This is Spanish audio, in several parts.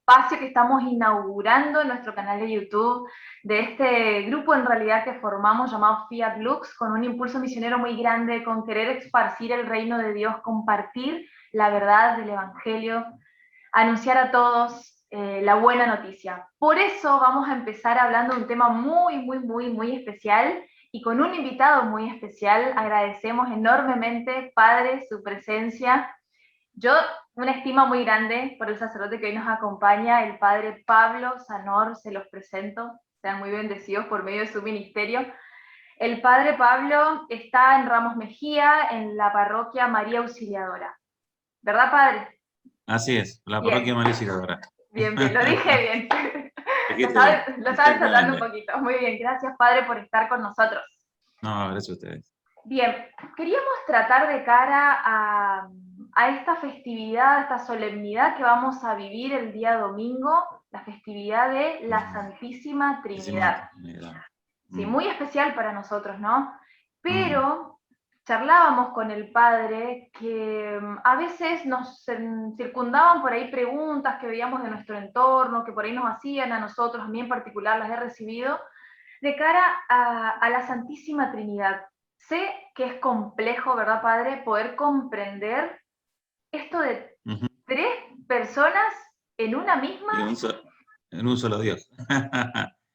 espacio que estamos inaugurando en nuestro canal de YouTube, de este grupo en realidad que formamos llamado Fiat Lux, con un impulso misionero muy grande, con querer esparcir el reino de Dios, compartir la verdad del Evangelio, anunciar a todos la buena noticia. Por eso vamos a empezar hablando de un tema muy especial y con un invitado muy especial. Agradecemos enormemente, Padre, su presencia. Yo una estima muy grande por el sacerdote que hoy nos acompaña, el Padre Pablo Sanor, se los presento. Sean muy bendecidos por medio de su ministerio. El Padre Pablo está en Ramos Mejía, en la parroquia María Auxiliadora. ¿Verdad, Padre? Así es, la Bien. parroquia María Auxiliadora. Bien, lo dije bien. Lo sabes tratando un poquito. Muy bien, gracias, Padre, por estar con nosotros. No, gracias a ustedes. Bien, queríamos tratar de cara a esta festividad, esta solemnidad que vamos a vivir el día domingo, la festividad de la Santísima Trinidad. Sí, muy especial para nosotros, ¿no? Pero charlábamos con el Padre que a veces nos circundaban por ahí preguntas que veíamos de nuestro entorno, que por ahí nos hacían a nosotros, a mí en particular las he recibido, de cara a la Santísima Trinidad. Sé que es complejo, ¿verdad, Padre?, poder comprender esto de tres personas en una misma... En un solo Dios.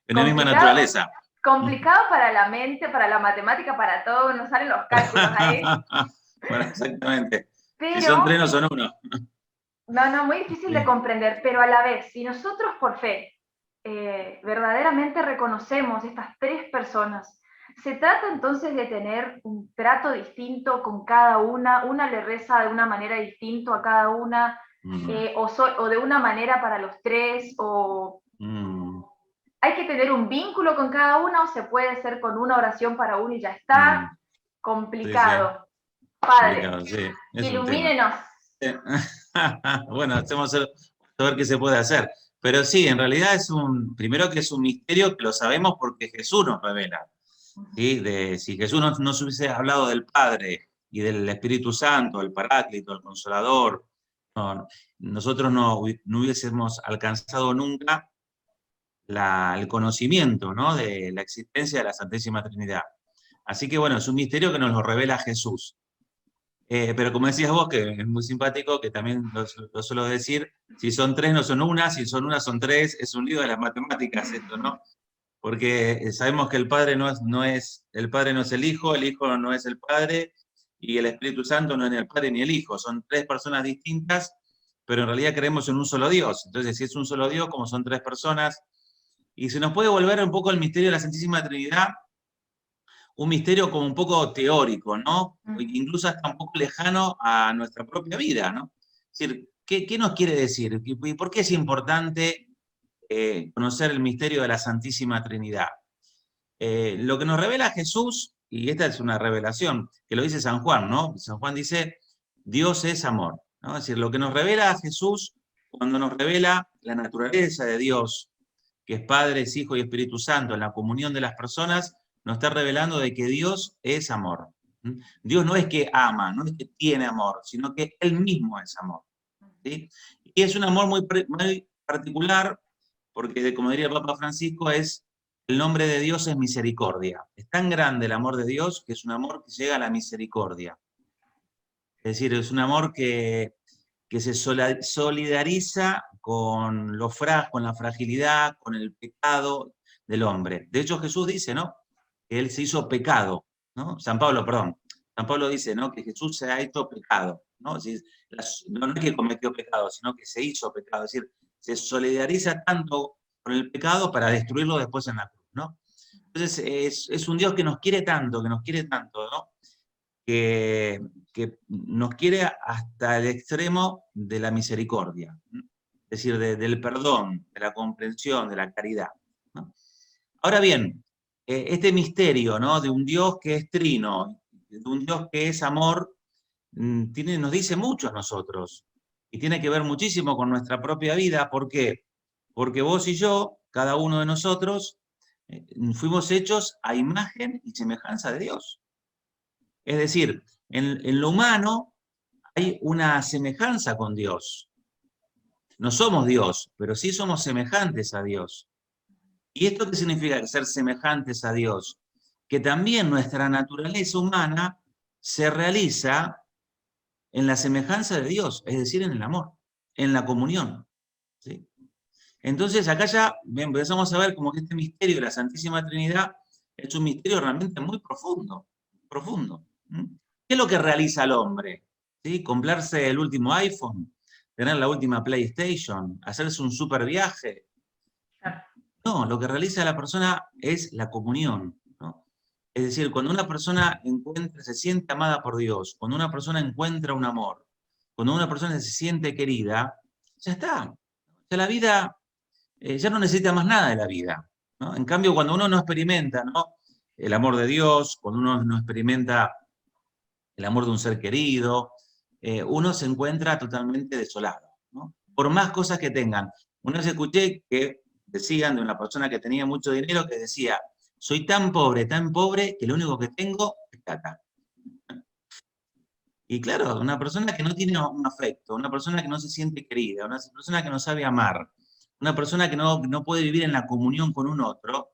En la misma naturaleza. Complicado para la mente, para la matemática, para todo, no salen los cálculos ahí. Bueno, exactamente. Pero, si son tres, no son uno. No, muy difícil de comprender, pero a la vez, si nosotros por fe verdaderamente reconocemos estas tres personas, se trata entonces de tener un trato distinto con cada una le reza de una manera distinta a cada una, o de una manera para los tres, o hay que tener un vínculo con cada una, o se puede hacer con una oración para uno y ya está. Complicado. Sí. Padre, complicado, sí. Ilumínenos. Bueno, hacemos a ver qué se puede hacer. Pero sí, en realidad primero que es un misterio que lo sabemos porque Jesús nos revela. ¿Sí? Si Jesús no se hubiese hablado del Padre y del Espíritu Santo, el Paráclito, el Consolador, nosotros no hubiésemos alcanzado nunca el conocimiento, ¿no?, de la existencia de la Santísima Trinidad. Así que bueno, es un misterio que nos lo revela Jesús. Pero como decías vos, que es muy simpático, que también lo suelo decir, si son tres no son una, si son una son tres, es un lío de las matemáticas esto, ¿no? Porque sabemos que el Padre el Padre no es el Hijo no es el Padre, y el Espíritu Santo no es ni el Padre ni el Hijo, son tres personas distintas, pero en realidad creemos en un solo Dios. Entonces, si es un solo Dios, como son tres personas, y se nos puede volver un poco el misterio de la Santísima Trinidad, un misterio como un poco teórico, ¿no? Incluso hasta un poco lejano a nuestra propia vida, ¿no? Es decir, ¿qué nos quiere decir? ¿Y por qué es importante conocer el misterio de la Santísima Trinidad? Lo que nos revela Jesús, y esta es una revelación, que lo dice San Juan, ¿no? San Juan dice, Dios es amor, ¿no? Es decir, lo que nos revela a Jesús, cuando nos revela la naturaleza de Dios, que es Padre, es Hijo y Espíritu Santo, en la comunión de las personas, nos está revelando de que Dios es amor. Dios no es que ama, no es que tiene amor, sino que Él mismo es amor. ¿Sí? Y es un amor muy particular, porque como diría el Papa Francisco, el nombre de Dios es misericordia. Es tan grande el amor de Dios que es un amor que llega a la misericordia. Es decir, es un amor que se solidariza con con la fragilidad, con el pecado del hombre. De hecho, Jesús dice, ¿no?, que Él se hizo pecado, ¿no? San Pablo dice, ¿no?, que Jesús se ha hecho pecado, ¿no? Es decir, no es que cometió pecado, sino que se hizo pecado. Es decir, se solidariza tanto con el pecado para destruirlo después en la cruz, ¿no? Entonces, es un Dios que nos quiere tanto, ¿no?, que nos quiere hasta el extremo de la misericordia, ¿no? Es decir, del perdón, de la comprensión, de la caridad, ¿no? Ahora bien, este misterio, ¿no?, de un Dios que es trino, de un Dios que es amor, nos dice mucho a nosotros, y tiene que ver muchísimo con nuestra propia vida. ¿Por qué? Porque vos y yo, cada uno de nosotros, fuimos hechos a imagen y semejanza de Dios. Es decir, en lo humano hay una semejanza con Dios. no somos Dios, pero sí somos semejantes a Dios. ¿Y esto qué significa ser semejantes a Dios? Que también nuestra naturaleza humana se realiza en la semejanza de Dios, es decir, en el amor, en la comunión. ¿Sí? Entonces acá ya empezamos a ver como que este misterio de la Santísima Trinidad es un misterio realmente muy profundo, profundo. ¿Mm? ¿Qué es lo que realiza el hombre? ¿Sí? Comprarse el último iPhone, tener la última PlayStation, hacerse un super viaje. No, lo que realiza la persona es la comunión, ¿no? Es decir, cuando una persona se siente amada por Dios, cuando una persona encuentra un amor, cuando una persona se siente querida, ya está. O sea, la vida ya no necesita más nada de la vida, ¿no? En cambio, cuando uno no experimenta, ¿no?, el amor de Dios, cuando uno no experimenta el amor de un ser querido, uno se encuentra totalmente desolado, ¿no? Por más cosas que tengan. Una vez escuché que decían de una persona que tenía mucho dinero que decía, soy tan pobre, que lo único que tengo es plata. Y claro, una persona que no tiene un afecto, una persona que no se siente querida, una persona que no sabe amar, una persona que no puede vivir en la comunión con un otro,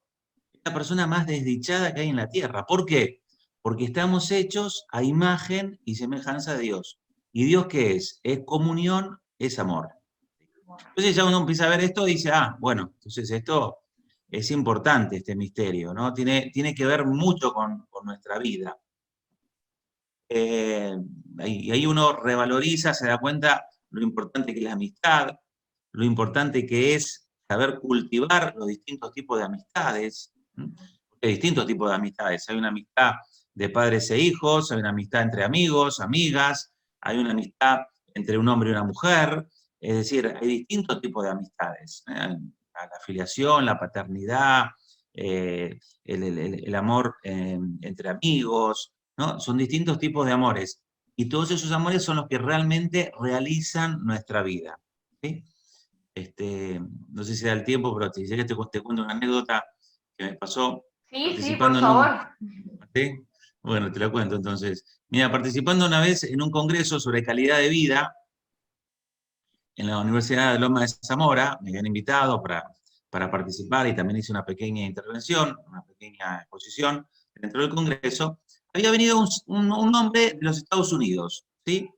es la persona más desdichada que hay en la tierra. ¿Por qué? Porque estamos hechos a imagen y semejanza de Dios. ¿Y Dios qué es? Es comunión, es amor. Entonces ya uno empieza a ver esto y dice, bueno, entonces esto es importante, este misterio, ¿no? Tiene que ver mucho con nuestra vida. Y ahí uno revaloriza, se da cuenta lo importante que es la amistad, lo importante que es saber cultivar los distintos tipos de amistades. Hay distintos tipos de amistades. Hay una amistad de padres e hijos, hay una amistad entre amigos, amigas, hay una amistad entre un hombre y una mujer. Es decir, hay distintos tipos de amistades. La filiación, la paternidad, el amor entre amigos, ¿no? Son distintos tipos de amores. Y todos esos amores son los que realmente realizan nuestra vida. ¿Sí? No sé si da el tiempo, pero si quieres te cuento una anécdota que me pasó Sí, por participando en un... favor. ¿Sí? Bueno, te lo cuento entonces. Mira, participando una vez en un congreso sobre calidad de vida en la Universidad de Loma de Zamora, me habían invitado para participar y también hice una pequeña intervención, una pequeña exposición dentro del congreso. Había venido un hombre de los Estados Unidos, ¿sí?,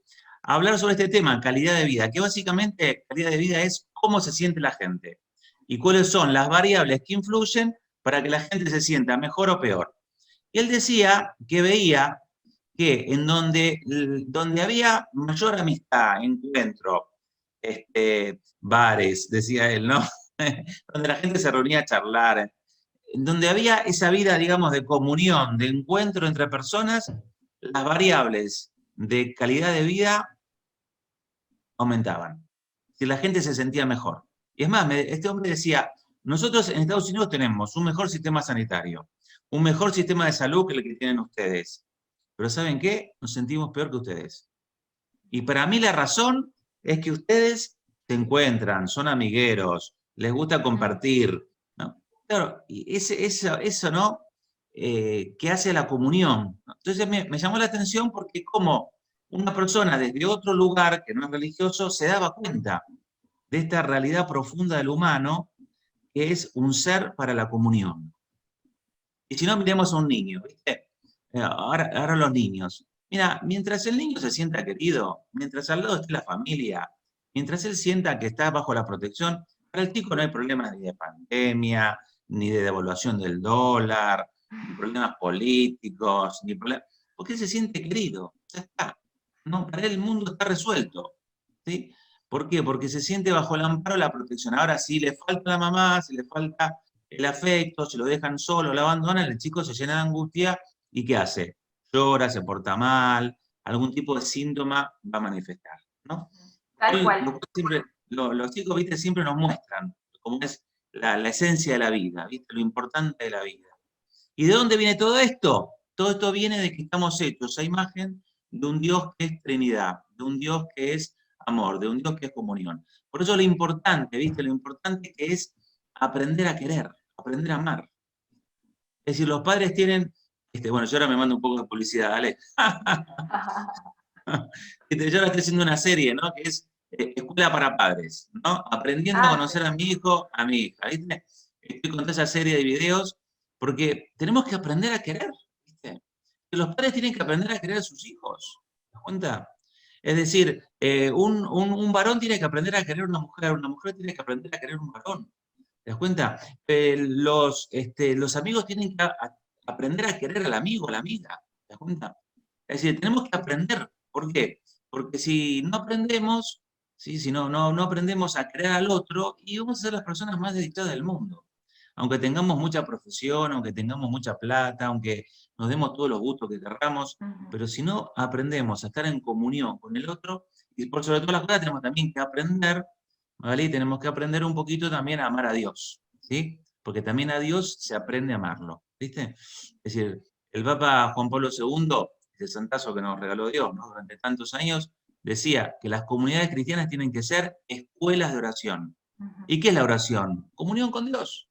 a hablar sobre este tema, calidad de vida, que básicamente calidad de vida es cómo se siente la gente y cuáles son las variables que influyen para que la gente se sienta mejor o peor. Y él decía que veía que en donde había mayor amistad, encuentro, bares, decía él, ¿no? Donde la gente se reunía a charlar, donde había esa vida, digamos, de comunión, de encuentro entre personas, las variables de calidad de vida aumentaban. Si la gente se sentía mejor. Y es más, este hombre decía, nosotros en Estados Unidos tenemos un mejor sistema sanitario, un mejor sistema de salud que el que tienen ustedes. Pero ¿saben qué? Nos sentimos peor que ustedes. Y para mí la razón es que ustedes se encuentran, son amigueros, les gusta compartir, ¿no? Claro, y eso ¿no? Que hace la comunión. Entonces me llamó la atención porque como una persona desde otro lugar que no es religioso se daba cuenta de esta realidad profunda del humano que es un ser para la comunión. Y si no, miremos a un niño, ¿viste? Ahora los niños. Mira, mientras el niño se sienta querido, mientras al lado esté la familia, mientras él sienta que está bajo la protección, para el chico no hay problemas ni de pandemia, ni de devaluación del dólar, ni problemas políticos, ni problemas, porque él se siente querido, ya está. No, para él el mundo está resuelto. ¿Sí? ¿Por qué? Porque se siente bajo el amparo de la protección. Ahora, si le falta la mamá, si le falta el afecto, se lo dejan solo, lo abandonan, el chico se llena de angustia y ¿qué hace? Llora, se porta mal, algún tipo de síntoma va a manifestar, ¿no? Tal Lo cual. cual siempre, los chicos, ¿viste?, siempre nos muestran cómo es la esencia de la vida, ¿viste?, lo importante de la vida. ¿Y de dónde viene todo esto? Todo esto viene de que estamos hechos a imagen de un Dios que es Trinidad, de un Dios que es amor, de un Dios que es comunión. Por eso lo importante, ¿viste?, lo importante que es aprender a querer, aprender a amar. Es decir, los padres tienen, bueno, yo ahora me mando un poco de publicidad, dale. Yo ahora estoy haciendo una serie, ¿no?, que es escuela para padres, ¿no? Aprendiendo a Ah, sí. conocer a mi hijo, a mi hija, ¿viste? Estoy con toda esa serie de videos porque tenemos que aprender a querer, ¿viste? Que los padres tienen que aprender a querer a sus hijos, ¿te das cuenta? Es decir, un varón tiene que aprender a querer a una mujer tiene que aprender a querer a un varón, ¿te das cuenta? Los amigos tienen que aprender a querer al amigo, a la amiga, ¿te das cuenta? Es decir, tenemos que aprender. ¿Por qué? Porque si no aprendemos, ¿sí? Si no aprendemos a crear al otro, y vamos a ser las personas más dedicadas del mundo. Aunque tengamos mucha profesión, aunque tengamos mucha plata, aunque nos demos todos los gustos que querramos, Ujú. pero si no aprendemos a estar en comunión con el otro, y por sobre todas las cosas tenemos también que aprender, ¿vale? Y tenemos que aprender un poquito también a amar a Dios, ¿sí? Porque también a Dios se aprende a amarlo, ¿viste? Es decir, el Papa Juan Pablo II, ese santazo que nos regaló Dios, ¿no? Durante tantos años, decía que las comunidades cristianas tienen que ser escuelas de oración. Ujú. ¿Y qué es la oración? Comunión con Dios.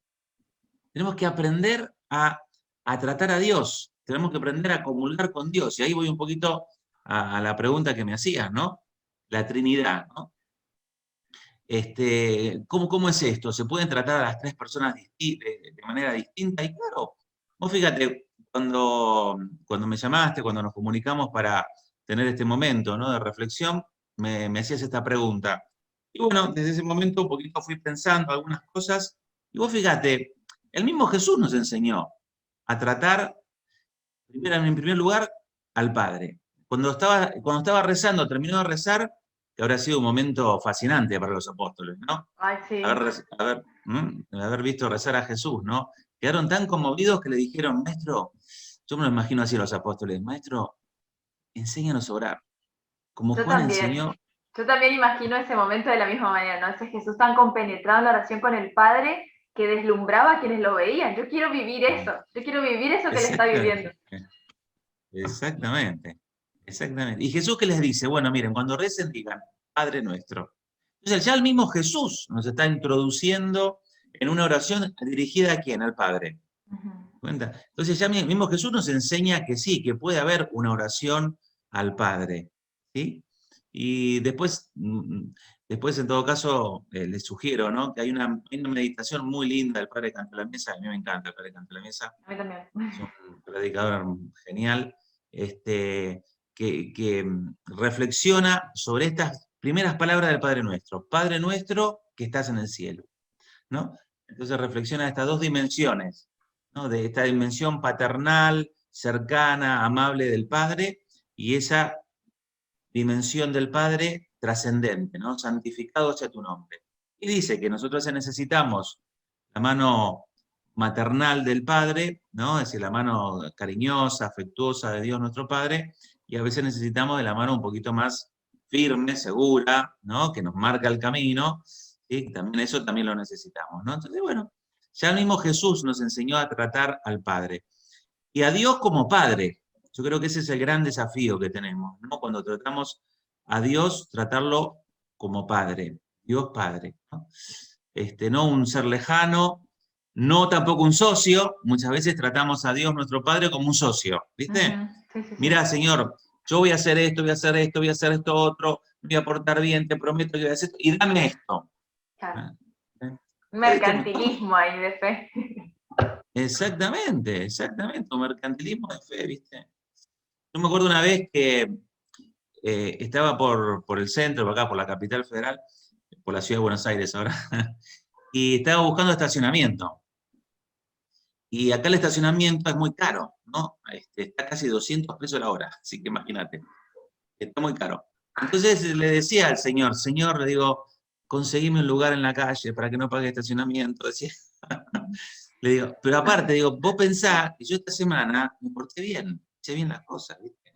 Tenemos que aprender a tratar a Dios, tenemos que aprender a comulgar con Dios. Y ahí voy un poquito a la pregunta que me hacías, ¿no? La Trinidad, ¿no? ¿Cómo es esto? ¿Se pueden tratar a las tres personas de manera distinta? Y claro, vos fíjate, cuando me llamaste, cuando nos comunicamos para tener este momento, ¿no? De reflexión, me hacías esta pregunta. Y bueno, desde ese momento un poquito fui pensando algunas cosas. Y vos fíjate, el mismo Jesús nos enseñó a tratar, primero, en primer lugar, al Padre. Cuando estaba rezando, terminó de rezar, que habrá sido un momento fascinante para los apóstoles, ¿no? Ay, sí. Haber visto rezar a Jesús, ¿no? Quedaron tan conmovidos que le dijeron, maestro, yo me lo imagino así a los apóstoles, maestro, enséñanos a orar, como Yo Juan también. enseñó. Yo también imagino ese momento de la misma manera, ¿no? Ese Jesús tan compenetrado en la oración con el Padre que deslumbraba a quienes lo veían. Yo quiero vivir eso. Yo quiero vivir eso que él está viviendo. Exactamente, exactamente, exactamente. ¿Y Jesús qué les dice? Bueno, miren, cuando recen digan, Padre nuestro. Entonces ya el mismo Jesús nos está introduciendo en una oración dirigida a quién, al Padre. Ujú. ¿Cuenta? Entonces ya mismo Jesús nos enseña que sí, que puede haber una oración al Padre. ¿Sí? Y después en todo caso, les sugiero, ¿no? Que hay una meditación muy linda del Padre Canta la Mesa, a mí me encanta el Padre Canta la Mesa, A mí también. es un predicador genial, que reflexiona sobre estas primeras palabras del Padre Nuestro. Padre Nuestro que estás en el cielo, ¿no? Entonces reflexiona estas dos dimensiones, ¿no? De esta dimensión paternal, cercana, amable del Padre, y esa dimensión del Padre trascendente, ¿no? Santificado sea tu nombre. Y dice que nosotros necesitamos la mano maternal del Padre, ¿no? Es decir, la mano cariñosa, afectuosa de Dios nuestro Padre, y a veces necesitamos de la mano un poquito más firme, segura, ¿no? Que nos marca el camino, ¿sí? También eso también lo necesitamos, ¿no? Entonces, bueno, ya el mismo Jesús nos enseñó a tratar al Padre. Y a Dios como Padre. Yo creo que ese es el gran desafío que tenemos, ¿no? Cuando tratamos a Dios, tratarlo como Padre, Dios Padre, ¿no? No un ser lejano, no tampoco un socio. Muchas veces tratamos a Dios, nuestro Padre, como un socio, Ujú. ¿viste? Sí, sí, sí. Mira, Señor, yo voy a hacer esto, voy a hacer esto, voy a hacer esto otro, me voy a portar bien, te prometo que voy a hacer esto, y dame esto. Claro. ¿Ah? ¿Eh? ¿Viste? Mercantilismo ahí de fe. Exactamente, exactamente, un mercantilismo de fe, ¿viste? Yo me acuerdo una vez que estaba por el centro, por acá, por la capital federal, por la ciudad de Buenos Aires ahora, y estaba buscando estacionamiento. Y acá el estacionamiento es muy caro, ¿no? Está casi 200 pesos la hora, así que imagínate, está muy caro. Entonces le decía al señor, señor, le digo, conseguime un lugar en la calle para que no pague estacionamiento. Decía. Le digo, pero aparte, digo, vos pensás que yo esta semana me porté bien, hice bien las cosas, ¿viste?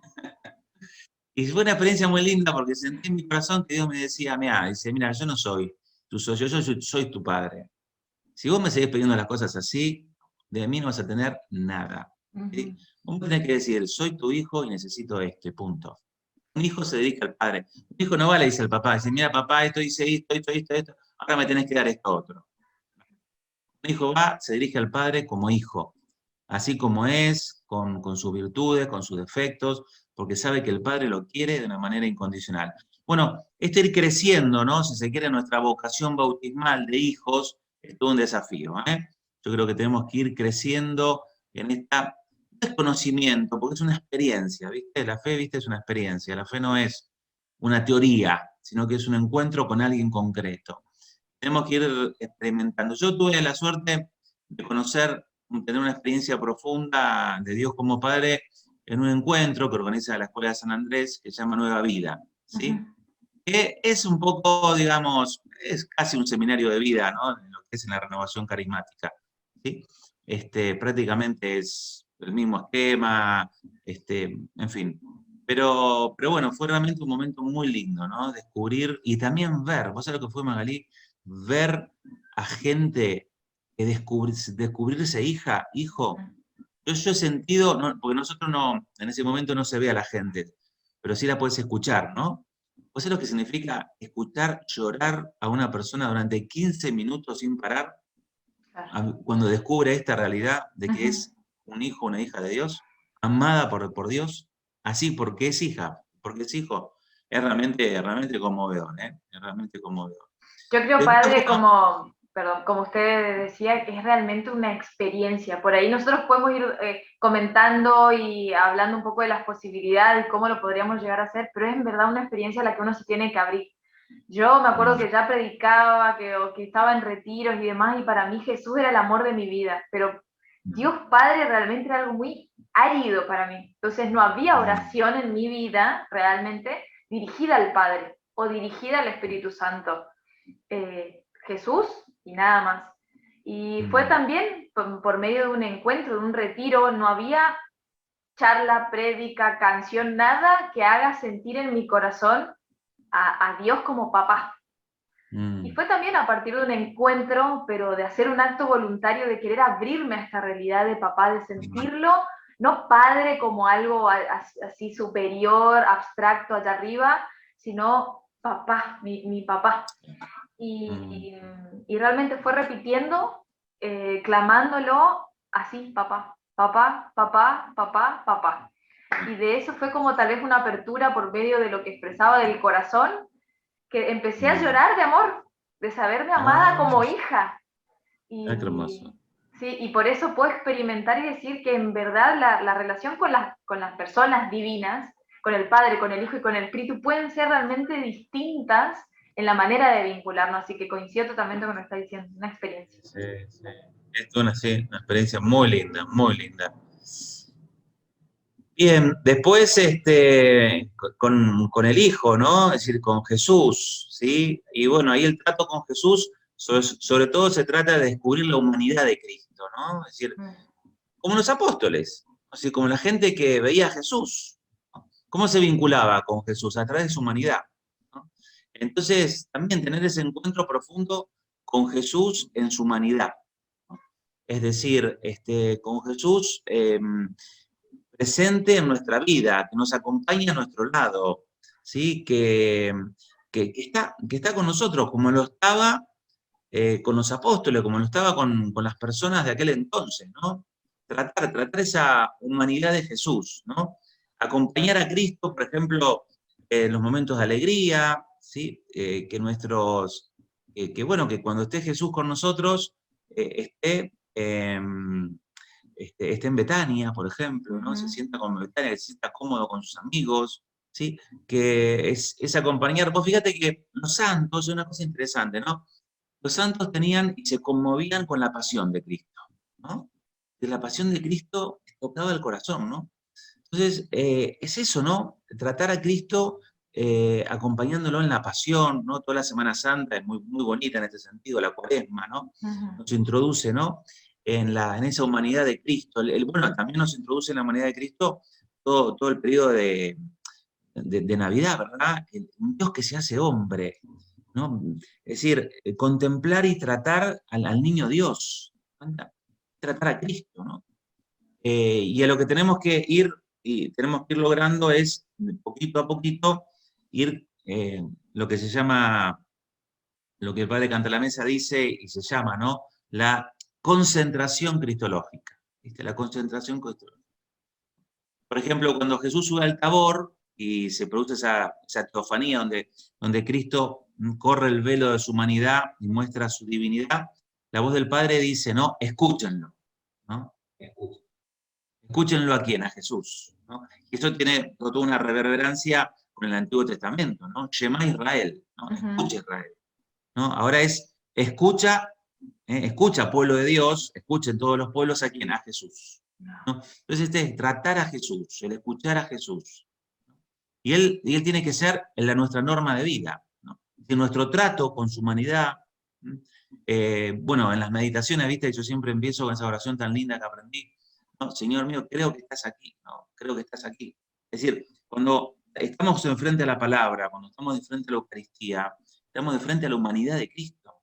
Y fue una experiencia muy linda porque sentí en mi corazón que Dios me decía, mira, dice, mira, yo no soy tu socio, yo soy tu padre. Si vos me seguís pidiendo las cosas así, de mí no vas a tener nada. ¿Sí? Ujú. Vos me tenés que decir, soy tu hijo y necesito esto, y punto. Un hijo se dedica al padre. Un hijo no va, le dice al papá, dice, mira papá, esto dice esto, ahora me tenés que dar esto otro. Un hijo va, se dirige al padre como hijo, así como es, con sus virtudes, con sus defectos, porque sabe que el padre lo quiere de una manera incondicional. Bueno, este ir creciendo, ¿no? Si se quiere, nuestra vocación bautismal de hijos, es todo un desafío, ¿eh? Yo creo que tenemos que ir creciendo en esta desconocimiento, porque es una experiencia, ¿viste? La fe, ¿viste? Es una experiencia. La fe no es una teoría, sino que es un encuentro con alguien concreto. Tenemos que ir experimentando. Yo tuve la suerte de conocer, tener una experiencia profunda de Dios como Padre en un encuentro que organiza la Escuela de San Andrés, que se llama Nueva Vida, ¿sí? Que es un poco, digamos, es casi un seminario de vida, ¿no? En lo que es en la renovación carismática, ¿sí? Prácticamente es el mismo esquema, en fin. Pero bueno, fue realmente un momento muy lindo, ¿no? Descubrir y también ver, ¿vos sabés lo que fue, Magalí? Ver a gente que descubrirse hija, hijo. Yo he sentido, porque nosotros no, en ese momento no se ve a la gente, pero sí la puedes escuchar, ¿no? ¿Vos sabés lo que significa escuchar llorar a una persona durante 15 minutos sin parar Claro. cuando descubre esta realidad de que es un hijo, una hija de Dios, amada por Dios, así porque es hija, porque es hijo? Es realmente conmovedor, ¿eh? Es realmente conmovedor. Yo creo, Después, padre, bueno, perdón, como usted decía, es realmente una experiencia. Por ahí nosotros podemos ir comentando y hablando un poco de las posibilidades, cómo lo podríamos llegar a hacer, pero es en verdad una experiencia a la que uno se tiene que abrir. Yo me acuerdo que ya predicaba, o que estaba en retiros y demás, y para mí Jesús era el amor de mi vida, pero Dios Padre realmente era algo muy árido para mí. Entonces no había oración en mi vida realmente dirigida al Padre o dirigida al Espíritu Santo. Jesús y nada más. Y fue también por medio de un encuentro, de un retiro, no había charla, prédica, canción, nada que haga sentir en mi corazón a Dios como papá. Y fue también a partir de un encuentro, pero de hacer un acto voluntario, de querer abrirme a esta realidad de papá, de sentirlo, no padre como algo así superior, abstracto allá arriba, sino papá, mi papá. Y realmente fue repitiendo, clamándolo así, papá, papá, papá, papá, papá. Y de eso fue como tal vez una apertura por medio de lo que expresaba del corazón, que empecé a llorar de amor, de saberme amada como hija. Qué Y, hermoso. sí, y por eso puedo experimentar y decir que en verdad la relación con las personas divinas, con el Padre, con el Hijo y con el Espíritu, pueden ser realmente distintas en la manera de vincularnos. Así que coincido totalmente con lo que está diciendo, una experiencia. Sí, sí. Es una, sí, una experiencia muy linda, muy linda. Bien, después con el Hijo, ¿no? Es decir, con Jesús, ¿sí? Y bueno, ahí el trato con Jesús, sobre todo se trata de descubrir la humanidad de Cristo, ¿no? Es decir, como los apóstoles, así como la gente que veía a Jesús, ¿no? ¿Cómo se vinculaba con Jesús? A través de su humanidad, ¿no? Entonces, también tener ese encuentro profundo con Jesús en su humanidad, ¿no? Es decir, con Jesús presente en nuestra vida, que nos acompaña a nuestro lado, ¿sí? Que está con nosotros, como lo estaba con los apóstoles, como lo estaba con las personas de aquel entonces, ¿no? Tratar esa humanidad de Jesús, ¿no? Acompañar a Cristo, por ejemplo, en los momentos de alegría, ¿sí? Bueno, que cuando esté Jesús con nosotros, esté en Betania, por ejemplo, ¿no? Se sienta con Betania, se sienta cómodo con sus amigos, ¿sí? Que es acompañar. Vos fíjate que los santos, es una cosa interesante, ¿no? Los santos tenían y se conmovían con la pasión de Cristo, ¿no? Que la pasión de Cristo tocaba el corazón, ¿no? Entonces, es eso, ¿no? Tratar a Cristo acompañándolo en la pasión, ¿no? Toda la Semana Santa es muy, muy bonita en este sentido, la Cuaresma, ¿no? Nos introduce, ¿no? En esa humanidad de Cristo. Bueno, también nos introduce en la humanidad de Cristo todo el periodo de Navidad, ¿verdad? Un Dios que se hace hombre, ¿no? Es decir, contemplar y tratar al niño Dios, tratar a Cristo, ¿no? Y a lo que tenemos que ir logrando es, poquito a poquito, ir lo que se llama, lo que el Padre Cantalamessa dice y se llama, ¿no? La concentración cristológica, ¿viste? La concentración cristológica. Por ejemplo, cuando Jesús sube al Tabor, y se produce esa teofanía donde Cristo corre el velo de su humanidad y muestra su divinidad, la voz del Padre dice, no, escúchenlo, ¿no? Escúchenlo a quién, a Jesús, ¿no? Y eso tiene toda una reverberancia con el Antiguo Testamento, ¿no? Shema Israel, ¿no? Escucha Israel, ¿no? Ahora es, escucha, pueblo de Dios, escuchen todos los pueblos a quién, a Jesús, ¿no? Entonces este es tratar a Jesús, el escuchar a Jesús. Y él tiene que ser nuestra norma de vida, ¿no? Y nuestro trato con su humanidad, bueno, en las meditaciones, viste, yo siempre empiezo con esa oración tan linda que aprendí, ¿no? Señor mío, creo que estás aquí, ¿no? Creo que estás aquí. Es decir, cuando estamos enfrente a la palabra, cuando estamos de frente a la Eucaristía, estamos de frente a la humanidad de Cristo,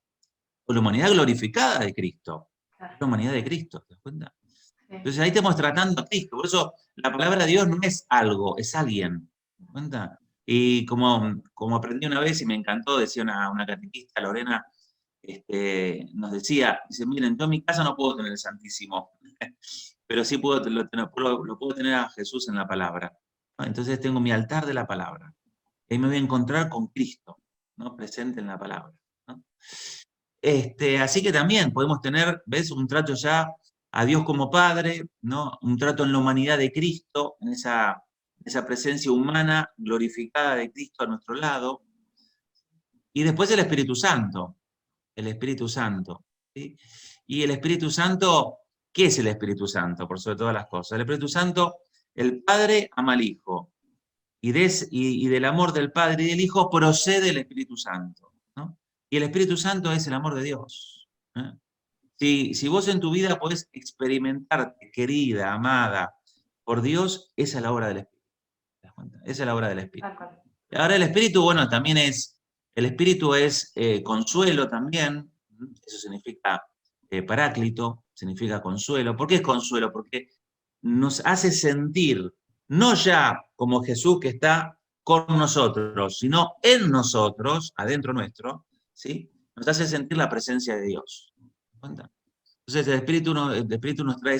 o la humanidad glorificada de Cristo, la humanidad de Cristo, ¿te das cuenta? Entonces ahí estamos tratando a Cristo, por eso la palabra de Dios no es algo, es alguien, ¿te das cuenta? Y como aprendí una vez y me encantó, decía una catequista, Lorena, nos decía, dice, miren, yo en mi casa no puedo tener el Santísimo, pero sí lo puedo tener a Jesús en la palabra, ¿no? Entonces tengo mi altar de la palabra, y ahí me voy a encontrar con Cristo, ¿no? Presente en la palabra, ¿no? Así que también podemos tener, ¿ves? Un trato ya a Dios como Padre, ¿no? Un trato en la humanidad de Cristo, en esa presencia humana glorificada de Cristo a nuestro lado, y después el Espíritu Santo, ¿sí? Y el Espíritu Santo, ¿qué es el Espíritu Santo? Por sobre todas las cosas. El Espíritu Santo, el Padre ama al Hijo, y del amor del Padre y del Hijo procede el Espíritu Santo, ¿no? Y el Espíritu Santo es el amor de Dios, ¿eh? Si vos en tu vida podés experimentarte querida, amada por Dios, esa es la obra del Espíritu. ¿Te das cuenta? Esa es la obra del Espíritu. Y ahora el Espíritu, bueno, también el Espíritu es consuelo también, eso significa paráclito, significa consuelo. ¿Por qué es consuelo? Porque nos hace sentir, no ya como Jesús que está con nosotros, sino en nosotros, adentro nuestro, ¿sí? Nos hace sentir la presencia de Dios. Entonces el Espíritu nos trae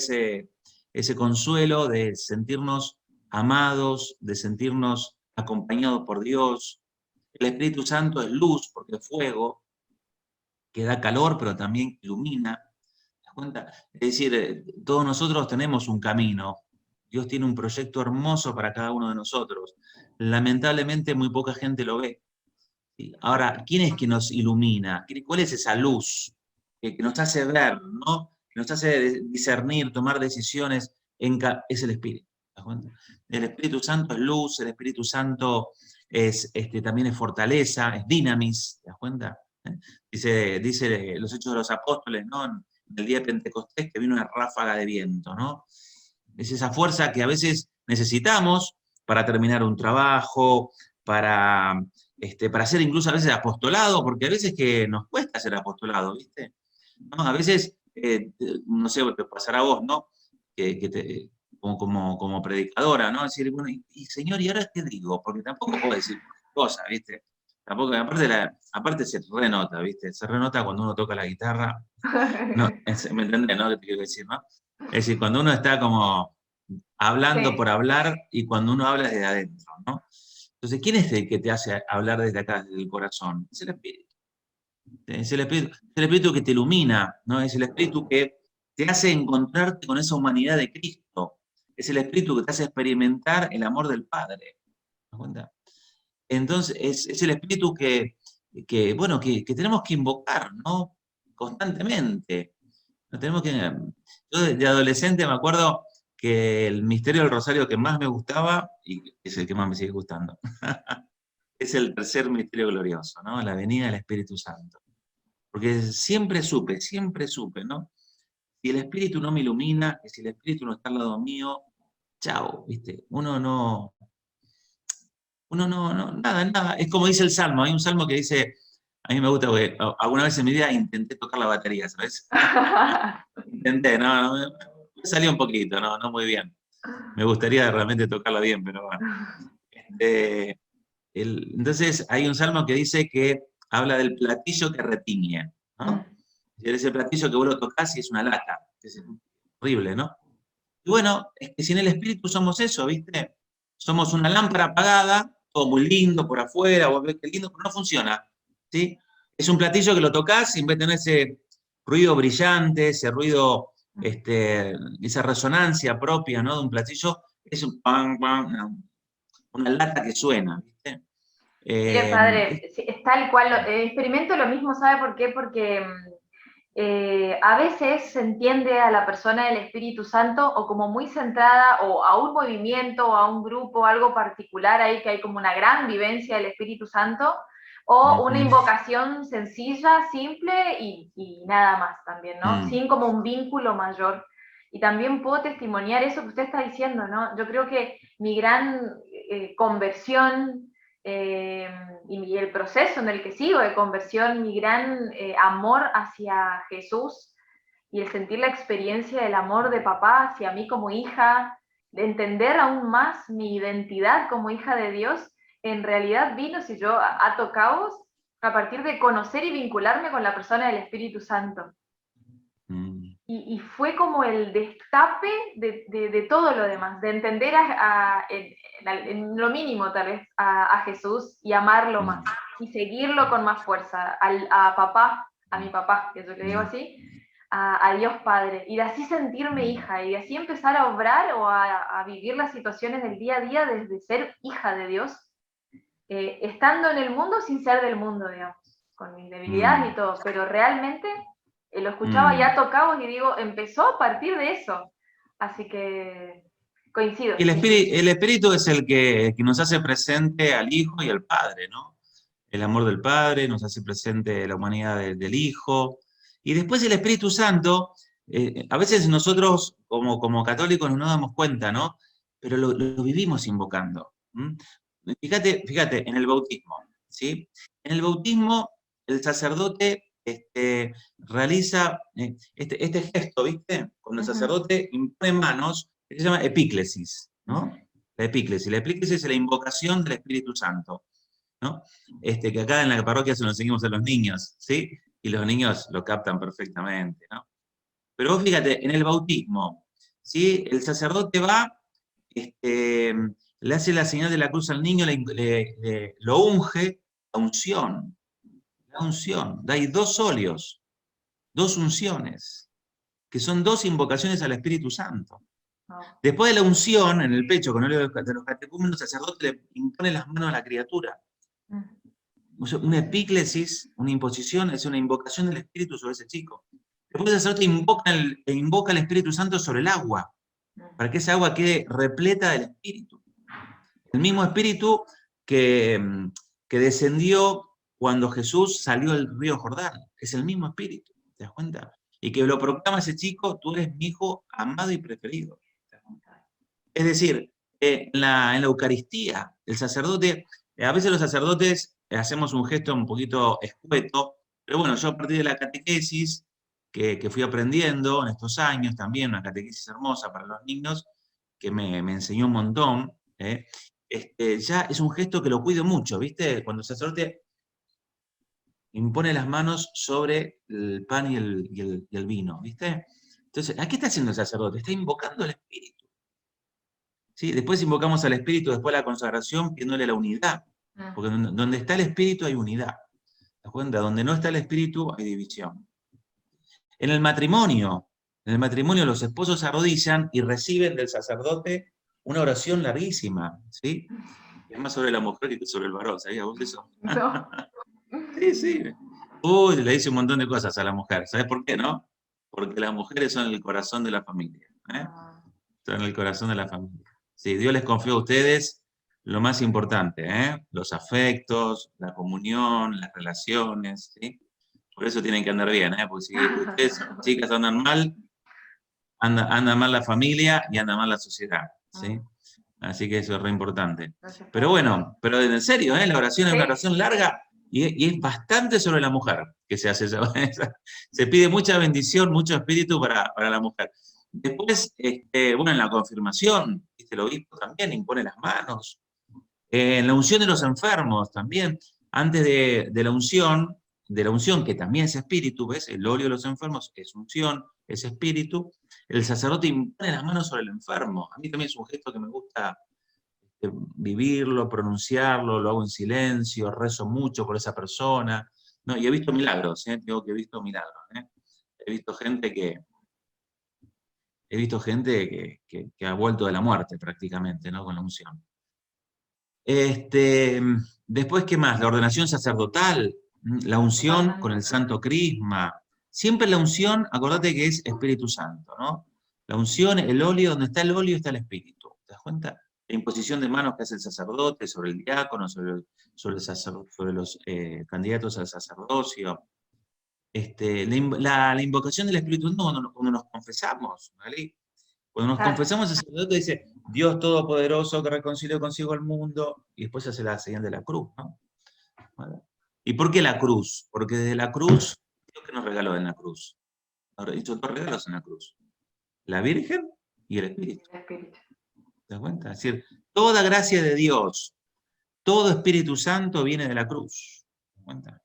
ese consuelo de sentirnos amados, de sentirnos acompañados por Dios. El Espíritu Santo es luz, porque es fuego, que da calor, pero también ilumina. ¿Te das cuenta? Es decir, todos nosotros tenemos un camino. Dios tiene un proyecto hermoso para cada uno de nosotros. Lamentablemente muy poca gente lo ve. ¿Sí? Ahora, ¿quién es que nos ilumina? ¿Cuál es esa luz que nos hace ver, ¿no? Que nos hace discernir, tomar decisiones? Es el Espíritu. ¿Te das cuenta? El Espíritu Santo es luz, el Espíritu Santo también es fortaleza, es dinamis, ¿te das cuenta? Dice los Hechos de los Apóstoles, ¿no? En el día de Pentecostés que vino una ráfaga de viento, ¿no? Es esa fuerza que a veces necesitamos para terminar un trabajo, para hacer incluso a veces apostolado, porque a veces que nos cuesta hacer apostolado, ¿viste? ¿No? A veces, no sé, te pasará a vos, ¿no? Como predicadora, ¿no? Decir, bueno, y Señor, ¿y ahora qué digo? Porque tampoco puedo decir cosas, ¿viste? Tampoco, aparte se renota, ¿viste? Se renota cuando uno toca la guitarra. No, ¿me entendés, no? ¿Qué te quiero decir, no? Es decir, cuando uno está como hablando por hablar y cuando uno habla desde adentro, ¿no? Entonces, ¿quién es el que te hace hablar desde acá, desde el corazón? Es el Espíritu. Es el Espíritu que te ilumina, ¿no? Es el Espíritu que te hace encontrarte con esa humanidad de Cristo. Es el Espíritu que te hace experimentar el amor del Padre. ¿Te das cuenta? Entonces, es el Espíritu bueno, que tenemos que invocar, ¿no? Constantemente. Yo de adolescente me acuerdo que el misterio del Rosario que más me gustaba, y es el que más me sigue gustando, es el tercer misterio glorioso, ¿no? La venida del Espíritu Santo. Porque siempre supe, ¿no? Si el Espíritu no me ilumina, si el Espíritu no está al lado mío, chao, ¿viste? Uno no, nada. Es como dice el Salmo, hay un Salmo que dice, a mí me gusta porque alguna vez en mi vida intenté tocar la batería, ¿sabes? Intenté, no, me salió un poquito, no muy bien. Me gustaría realmente tocarla bien, pero bueno. Entonces hay un Salmo que dice que habla del platillo que retiñe, ¿no? Y ese platillo que vos lo tocás y es una lata, es horrible, ¿no? Y bueno, es que sin el Espíritu somos eso, ¿viste? somos una lámpara apagada, todo muy lindo por afuera, vos ves qué lindo, pero no funciona, ¿sí? Es un platillo que lo tocas y en vez de tener ese ruido brillante, ese ruido, esa resonancia propia, ¿no?, de un platillo, es un pan, pan, una lata que suena, ¿viste? Mire, padre, sí, es tal cual, experimento lo mismo, ¿sabe por qué? Porque a veces se entiende a la persona del Espíritu Santo o como muy centrada o a un movimiento o a un grupo, algo particular ahí que hay como una gran vivencia del Espíritu Santo, o una invocación sencilla, simple y nada más también, ¿no? Sin como un vínculo mayor. Y también puedo testimoniar eso que usted está diciendo, ¿no? Yo creo que mi gran conversión y el proceso en el que sigo de conversión, mi gran amor hacia Jesús y el sentir la experiencia del amor de papá hacia mí como hija, de entender aún más mi identidad como hija de Dios, en realidad vino, si yo ato cabos, a partir de conocer y vincularme con la persona del Espíritu Santo. Y fue como el destape de todo lo demás, de entender en lo mínimo tal vez a Jesús y amarlo más, y seguirlo con más fuerza, a papá, a mi papá, que yo le digo así, a Dios Padre, y de así sentirme hija, y de así empezar a obrar o a vivir las situaciones del día a día desde ser hija de Dios, estando en el mundo sin ser del mundo, digamos, con mis debilidades y todo, pero realmente lo escuchaba ya tocado y digo, empezó a partir de eso. Así que coincido. El espíritu es el que nos hace presente al Hijo y al Padre, ¿no? El amor del Padre nos hace presente la humanidad del Hijo. Y después el Espíritu Santo, a veces nosotros como católicos no nos damos cuenta, ¿no? Pero lo vivimos invocando. Fíjate, en el bautismo, ¿sí? En el bautismo el sacerdote realiza este gesto, ¿viste? Cuando el sacerdote impone manos, que se llama epíclesis, ¿no? La epíclesis es la invocación del Espíritu Santo, ¿no? Que acá en la parroquia se lo enseñamos a los niños, ¿sí? Y los niños lo captan perfectamente, ¿no? Pero vos fíjate, en el bautismo, ¿sí? El sacerdote va, le hace la señal de la cruz al niño, lo unge, la unción. La unción, hay dos óleos, dos unciones, que son dos invocaciones al Espíritu Santo. Después de la unción, en el pecho, con óleo de los catecúmenos, el sacerdote le impone las manos a la criatura. Una epíclesis, una imposición, es una invocación del Espíritu sobre ese chico. Después el sacerdote invoca al Espíritu Santo sobre el agua, para que esa agua quede repleta del Espíritu. El mismo Espíritu que descendió cuando Jesús salió del río Jordán. Es el mismo Espíritu, ¿te das cuenta? Y que lo proclama ese chico, tú eres mi hijo amado y preferido. Es decir, en la Eucaristía, el sacerdote, a veces los sacerdotes hacemos un gesto un poquito escueto, pero bueno, yo a partir de la catequesis que fui aprendiendo en estos años, también una catequesis hermosa para los niños, que me enseñó un montón, ya es un gesto que lo cuido mucho, ¿viste? Cuando el sacerdote impone las manos sobre el pan y el vino, ¿viste? Entonces, ¿a qué está haciendo el sacerdote? Está invocando al Espíritu. ¿Sí? Después invocamos al Espíritu, después la consagración, pidiéndole la unidad. Porque donde está el Espíritu hay unidad. ¿Te das cuenta? Donde no está el Espíritu hay división. En el matrimonio los esposos se arrodillan y reciben del sacerdote una oración larguísima, ¿sí? Es más sobre la mujer que sobre el varón, ¿sabías vos eso? No. Sí. Uy, le dice un montón de cosas a la mujer. ¿Sabes por qué, no? Porque las mujeres son el corazón de la familia. Son el corazón de la familia. Sí, Dios les confió a ustedes lo más importante, los afectos, la comunión, las relaciones, ¿sí? Por eso tienen que andar bien, porque si ustedes, chicas, andan mal, anda mal la familia y anda mal la sociedad, ¿sí? Así que eso es re importante. Pero bueno, pero en serio, la oración es una oración larga y es bastante sobre la mujer que se hace. Se pide mucha bendición, mucho espíritu para la mujer. Después, bueno, en la confirmación, el obispo también impone las manos. En la unción de los enfermos también, antes de la unción, que también es espíritu, ¿ves? El óleo de los enfermos es unción, es espíritu. El sacerdote impone las manos sobre el enfermo. A mí también es un gesto que me gusta vivirlo, pronunciarlo, lo hago en silencio, rezo mucho por esa persona. No, y he visto milagros, digo que he visto milagros. He visto gente que ha vuelto de la muerte prácticamente, ¿no? Con la unción. Después, ¿qué más? La ordenación sacerdotal, la unción con el santo crisma. Siempre la unción, acordate que es Espíritu Santo, ¿no? La unción, el óleo, donde está el óleo está el Espíritu. ¿Te das cuenta? La imposición de manos que hace el sacerdote sobre el diácono, sobre los candidatos al sacerdocio. La invocación del Espíritu Santo cuando nos confesamos, ¿vale? Cuando nos confesamos, el sacerdote dice, Dios Todopoderoso que reconcilió consigo al mundo, y después se hace la señal de la cruz, ¿no? ¿Vale? ¿Y por qué la cruz? Porque desde la cruz, Dios que nos regaló en la cruz. Ahora hizo dos regalos en la cruz. La Virgen y el Espíritu. ¿Te das cuenta? Es decir, toda gracia de Dios, todo Espíritu Santo viene de la cruz. ¿Te das cuenta?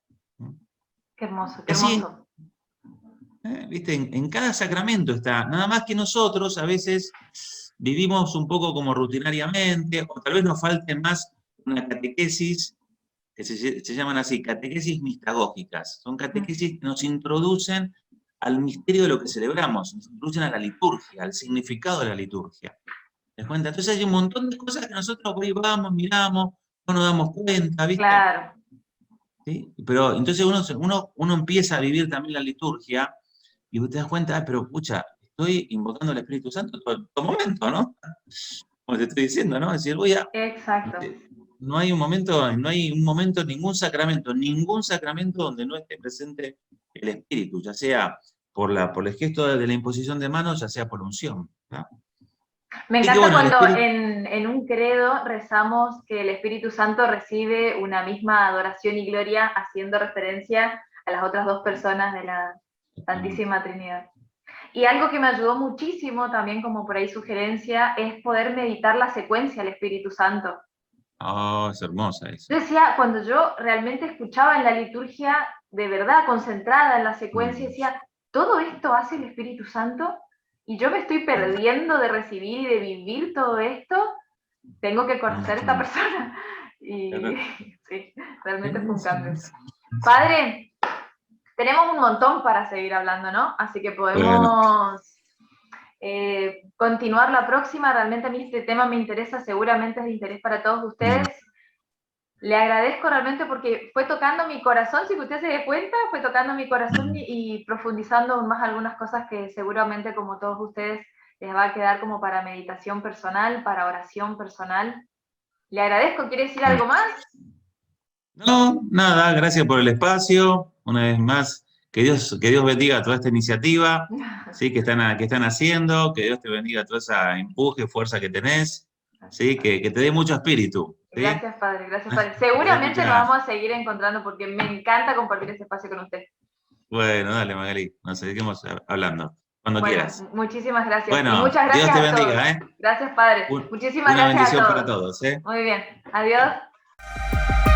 Qué hermoso, qué hermoso. ¿Viste? En cada sacramento está, nada más que nosotros a veces vivimos un poco como rutinariamente, o tal vez nos falte más una catequesis, que se llaman así, catequesis mistagógicas. Son catequesis que nos introducen al misterio de lo que celebramos, nos introducen a la liturgia, al significado de la liturgia. ¿Te das cuenta? Entonces hay un montón de cosas que nosotros hoy vamos, miramos, no nos damos cuenta, ¿viste? Claro. ¿Sí? Pero entonces uno empieza a vivir también la liturgia, y te das cuenta, pero pucha, estoy invocando al Espíritu Santo todo momento, ¿no? Como te estoy diciendo, ¿no? Es decir, Exacto. No hay un momento, ningún sacramento donde no esté presente el Espíritu, ya sea por el gesto de la imposición de manos, ya sea por unción, ¿no? Me encanta cuando en un credo rezamos que el Espíritu Santo recibe una misma adoración y gloria, haciendo referencia a las otras dos personas de la Santísima Trinidad. Y algo que me ayudó muchísimo también, como por ahí sugerencia, es poder meditar la secuencia del Espíritu Santo. Oh, es hermosa eso. Yo decía, cuando yo realmente escuchaba en la liturgia, de verdad, concentrada en la secuencia, decía, ¿todo esto hace el Espíritu Santo? Y yo me estoy perdiendo de recibir y de vivir todo esto, tengo que conocer a esta persona. Y sí, realmente fue un cambio. Padre, tenemos un montón para seguir hablando, ¿no? Así que podemos continuar la próxima. Realmente a mí este tema me interesa, seguramente es de interés para todos ustedes. Le agradezco realmente porque fue tocando mi corazón, si usted se dé cuenta, fue tocando mi corazón y profundizando más algunas cosas que seguramente, como todos ustedes, les va a quedar como para meditación personal, para oración personal. Le agradezco. ¿Quiere decir algo más? No, nada, gracias por el espacio. Una vez más, que Dios bendiga toda esta iniciativa, ¿sí? que están haciendo, que Dios te bendiga toda esa empuje, fuerza que tenés, ¿sí? que te dé mucho espíritu. ¿sí? Gracias, Padre, gracias, Padre. Seguramente nos vamos a seguir encontrando porque me encanta compartir este espacio con usted. Bueno, dale, Magali, nos seguimos hablando. Cuando quieras. Muchísimas gracias. Bueno, y muchas gracias Dios te bendiga, a todos. Gracias, Padre. Muchísimas gracias a todos. Una bendición para todos. Muy bien. Adiós.